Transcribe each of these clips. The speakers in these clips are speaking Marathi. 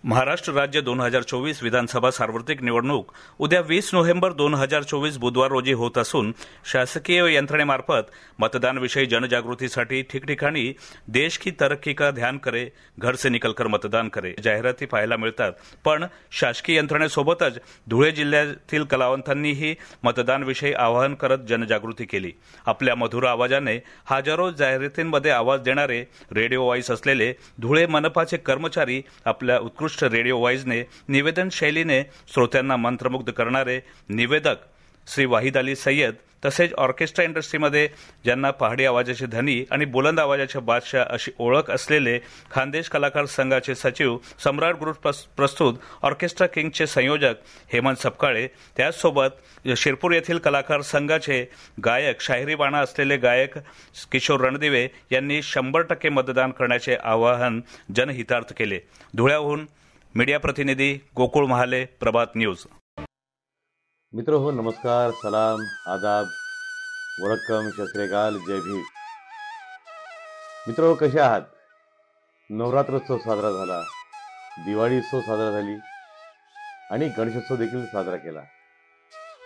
महाराष्ट्र राज्य 2024 विधानसभा सार्वत्रिक निवडणूक उद्या 20 नोव्हेंबर 2024 बुधवार रोजी होत असून शासकीय यंत्रणेमार्फत मतदानविषयी जनजागृतीसाठी ठिकठिकाणी देश की तरक्की का ध्यान करे, घर से निकलकर मतदान करे जाहिराती पाहायला मिळतात। पण शासकीय यंत्रणेसोबतच धुळे जिल्ह्यातील कलावंतांनीही मतदानविषयी आवाहन करत जनजागृती केली। आपल्या मधुर आवाजाने हजारो जाहिरातींमध्ये आवाज देणारे रेडिओ व्हॉइस असलेले धुळे मनपाचे कर्मचारी आपल्या उत्कृष्ट रेडिओ व्हॉइसने निवेदन शैलीने श्रोत्यांना मंत्रमुग्ध करणारे निवेदक श्री वाहिद अली सय्यद तसेच ऑर्केस्ट्रा इंडस्ट्रीमध्ये ज्यांना पहाडी आवाजाचे धनी आणि बुलंद आवाजाचे बादशाह अशी ओळख असलेले खानदेश कलाकार संघाचे सचिव सम्राट ग्रुप प्रस्तुत ऑर्केस्ट्रा किंगचे संयोजक हेमंत सपकाळे, त्याचसोबत शिरपूर येथील कलाकार संघाचे गायक शाहिरी बाणा असलेले गायक किशोर रणदिवे यांनी 100% मतदान करण्याचे आवाहन जनहितार्थ केले। धुळ्याहून मीडिया प्रतिनिधी गोकुळ महाले, प्रभात न्यूज। मित्र हो, नमस्कार, सलाम, आदाब, वणक्कम, शस्त्रेकाल, जय भीम। मित्र हो, कसे आहात? नवरात्रोत्सव साजरा झाला, दिवाळी उत्सव साजरा झाली आणि गणेशोत्सव देखील साजरा केला।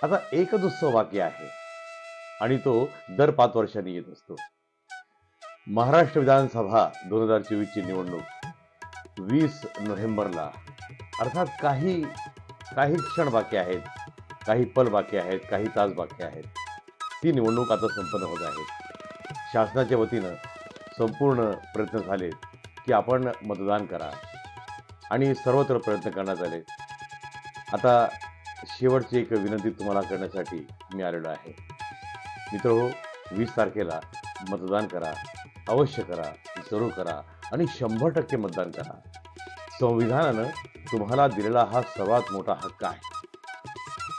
आता एकच उत्सव बाकी आहे आणि तो दर 5 वर्षांनी येत असतो। महाराष्ट्र विधानसभा 2024 ची निवडणूक 20 नोव्हेंबरला, अर्थात काही क्षण बाकी आहेत, काही पल बाकी आहेत, काही तास बाकी आहेत। ती निवडणूक आता संपन्न होत आहे। शासनाच्या वतीनं संपूर्ण प्रयत्न झाले की आपण मतदान करा आणि सर्वत्र प्रयत्न करण्यात आले। आता शेवटची एक विनंती तुम्हाला करण्यासाठी मी आलेलो आहे। मित्रहो, 20 तारखेला मतदान करा, अवश्य करा, जरूर करा आणि 100% मतदान करा। संविधानानं तुम्हाला दिलेला हा सर्वात मोठा हक्क आहे।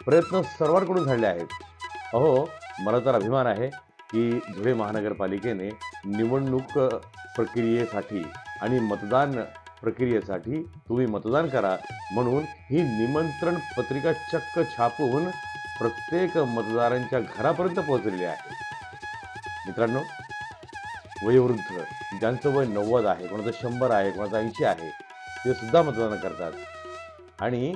प्रयत्न सर्वांकडून झाले आहेत। अहो, मला तर अभिमान आहे की धुळे महानगरपालिकेने निवडणूक प्रक्रियेसाठी आणि मतदान प्रक्रियेसाठी तुम्ही मतदान करा म्हणून ही निमंत्रण पत्रिका चक्क छापून प्रत्येक मतदारांच्या घरापर्यंत पोहोचलेली आहे। मित्रांनो, वयोवृद्ध ज्यांचं वय 90 आहे, कोणाचं 100 आहे, कोणाचं 80 आहे, ते सुद्धा मतदान करतात आणि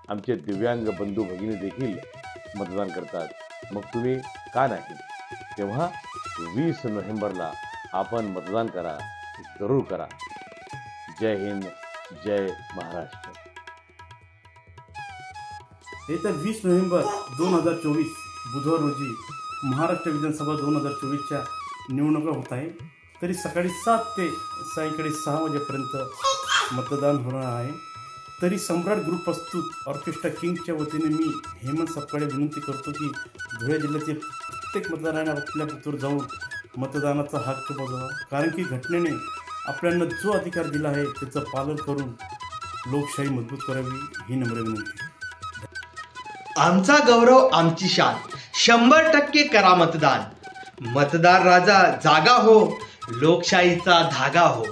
आमचे दिव्यांग बंधू भगिनी देखील मतदान करतात। मग तुम्ही का नाही? तेव्हा 20 नोव्हेंबरला आपण मतदान करा, जरूर करा। जय हिंद, जय महाराष्ट्र। येत्या 20 नोव्हेंबर 2024 बुधवार रोजी महाराष्ट्र विधानसभा 2024च्या निवडणुका होत आहे। तरी सकाळी 7 ते सायंकाळी 6 वाजेपर्यंत मतदान होणार आहे। तरी सम्राट ग्रुप प्रस्तुत ऑर्केस्ट्रा किंगच्या वतीने मी हेमंत सपकाळे विनंती करतो की धुळे जिल्ह्यातील प्रत्येक मतदाराने आपल्या बूथवर जाऊन मतदानाचा हक्क बजावा, कारण की घटनेने आपल्याला जो अधिकार दिला आहे त्याचं पालन करून लोकशाही मजबूत करावी ही नम्र विनंती। आमचा गौरव, आमची शान, 100% करा मतदान। मतदार राजा जागा हो, लोकशाहीचा धागा हो।